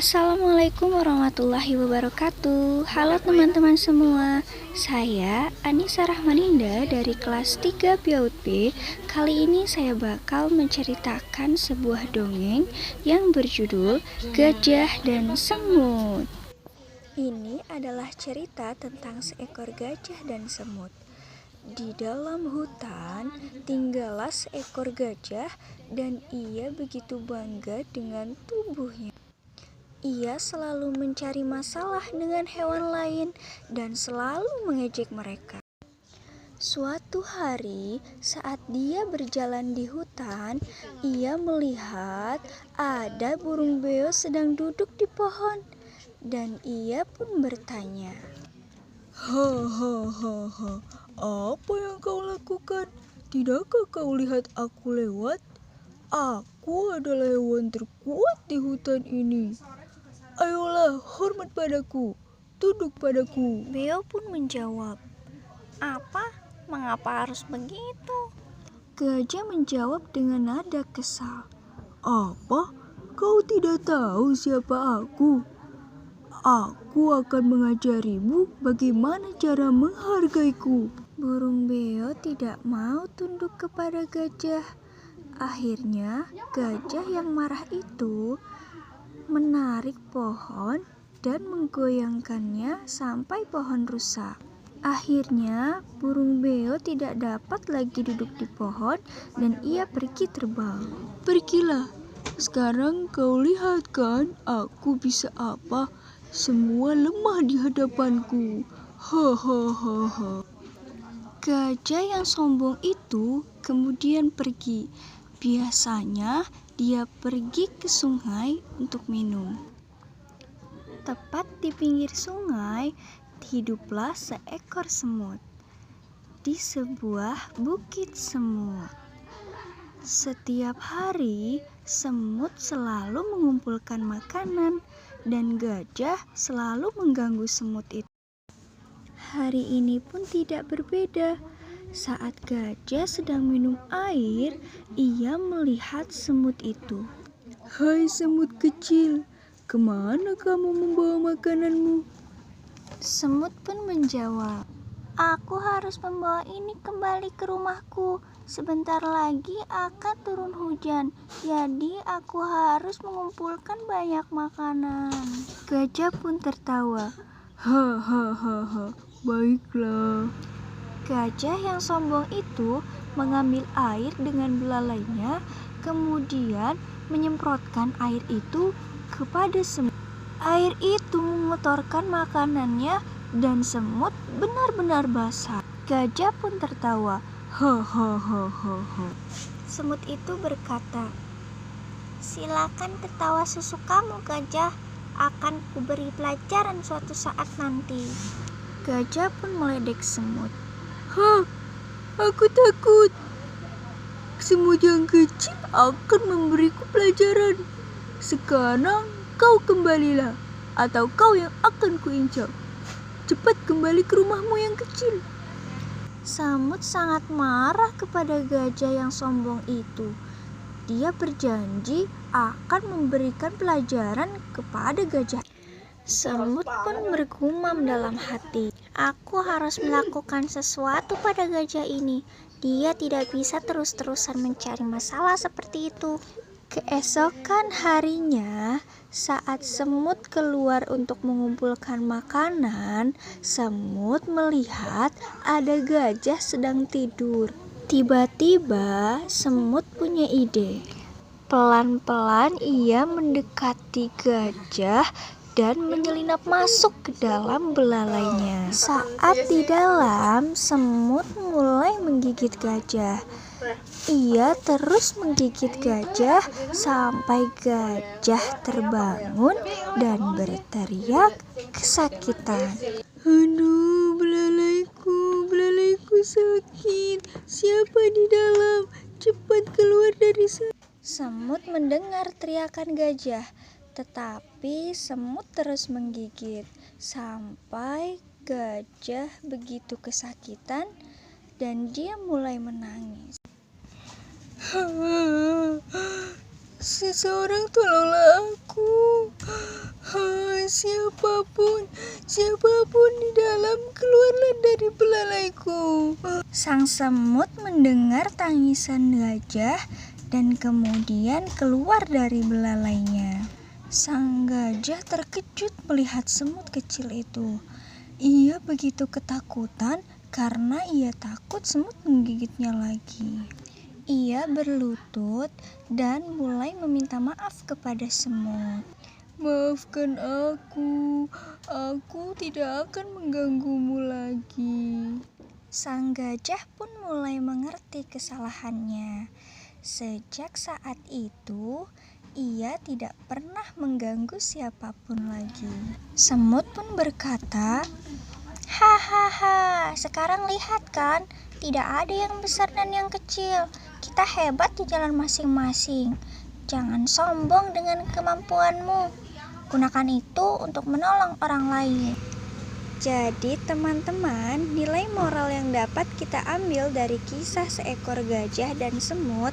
Assalamualaikum warahmatullahi wabarakatuh. Halo teman-teman semua. Saya Anissa Rahmaninda dari kelas 3 PAUD B. Kali ini saya bakal menceritakan sebuah dongeng yang berjudul Gajah dan Semut. Ini adalah cerita tentang seekor gajah dan semut. Di dalam hutan tinggallah seekor gajah dan ia begitu bangga dengan tubuhnya. Ia selalu mencari masalah dengan hewan lain dan selalu mengejek mereka. Suatu hari, saat dia berjalan di hutan, ia melihat ada burung beo sedang duduk di pohon, dan ia pun bertanya, Hahaha, apa yang kau lakukan? Tidakkah kau lihat aku lewat? Aku adalah hewan terkuat di hutan ini. Ayolah, hormat padaku, tunduk padaku. Beo pun menjawab, "Apa? Mengapa harus begitu?" Gajah menjawab dengan nada kesal, Apa? Kau tidak tahu siapa aku? Aku akan mengajarimu bagaimana cara menghargaiku. Burung beo tidak mau tunduk kepada gajah. Akhirnya, gajah yang marah itu menarik pohon dan menggoyangkannya sampai pohon rusak. Akhirnya, burung beo tidak dapat lagi duduk di pohon dan ia pergi terbang. Pergilah, sekarang kau lihat kan aku bisa apa? Semua lemah di hadapanku. Hahaha. Gajah yang sombong itu kemudian pergi. Biasanya dia pergi ke sungai untuk minum. Tepat di pinggir sungai, hiduplah seekor semut di sebuah bukit semut. Setiap hari, semut selalu mengumpulkan makanan dan gajah selalu mengganggu semut itu. Hari ini pun tidak berbeda. Saat gajah sedang minum air, ia melihat semut itu. Hai semut kecil, kemana kamu membawa makananmu? Semut pun menjawab, "Aku harus membawa ini kembali ke rumahku. Sebentar lagi akan turun hujan, jadi aku harus mengumpulkan banyak makanan." Gajah pun tertawa. Hahaha, baiklah. Gajah yang sombong itu mengambil air dengan belalainya, kemudian menyemprotkan air itu kepada semut. Air itu mengotorkan makanannya dan semut benar-benar basah. Gajah pun tertawa. Hahaha. Semut itu berkata, "Silakan ketawa sesukamu, gajah. Akan kuberi pelajaran suatu saat nanti." Gajah pun meledek semut. Aku takut. Semut yang kecil akan memberiku pelajaran. Sekarang kau kembalilah, atau kau yang akan kuinjak. Cepat kembali ke rumahmu yang kecil. Semut sangat marah kepada gajah yang sombong itu. Dia berjanji akan memberikan pelajaran kepada gajah. Semut pun bergumam dalam hati, "Aku harus melakukan sesuatu pada gajah ini. Dia tidak bisa terus-terusan mencari masalah seperti itu." Keesokan harinya, saat semut keluar untuk mengumpulkan makanan, semut melihat ada gajah sedang tidur. Tiba-tiba, semut punya ide. Pelan-pelan ia mendekati gajah dan menyelinap masuk ke dalam belalainya. Saat di dalam, semut mulai menggigit gajah. Ia terus menggigit gajah sampai gajah terbangun dan berteriak kesakitan. Aduh, belalaiku sakit. Siapa di dalam? Cepat keluar dari sana. Semut mendengar teriakan gajah, tetapi semut terus menggigit sampai gajah begitu kesakitan dan dia mulai menangis. Seseorang tolonglah aku. siapapun di dalam, keluarlah dari belalaiku. Sang semut mendengar tangisan gajah dan kemudian keluar dari belalainya. Sang gajah terkejut melihat semut kecil itu. Ia begitu ketakutan karena ia takut semut menggigitnya lagi. Ia berlutut dan mulai meminta maaf kepada semut. Maafkan aku tidak akan mengganggumu lagi. Sang gajah pun mulai mengerti kesalahannya. Sejak saat itu, ia tidak pernah mengganggu siapapun lagi. Semut pun berkata, "Hahaha, sekarang lihat kan, tidak ada yang besar dan yang kecil. Kita hebat di jalan masing-masing. Jangan sombong dengan kemampuanmu. Gunakan itu untuk menolong orang lain." Jadi teman-teman, nilai moral yang dapat kita ambil dari kisah seekor gajah dan semut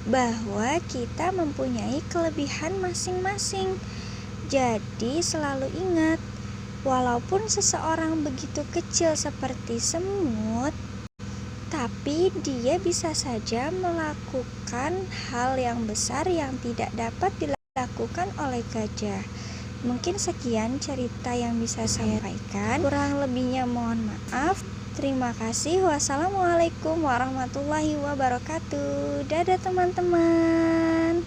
bahwa kita mempunyai kelebihan masing-masing. Jadi selalu ingat, walaupun seseorang begitu kecil seperti semut, tapi dia bisa saja melakukan hal yang besar yang tidak dapat dilakukan oleh gajah. Mungkin sekian cerita yang bisa saya sampaikan. Kurang lebihnya mohon maaf. Terima kasih. Wassalamualaikum warahmatullahi wabarakatuh. Dadah teman-teman.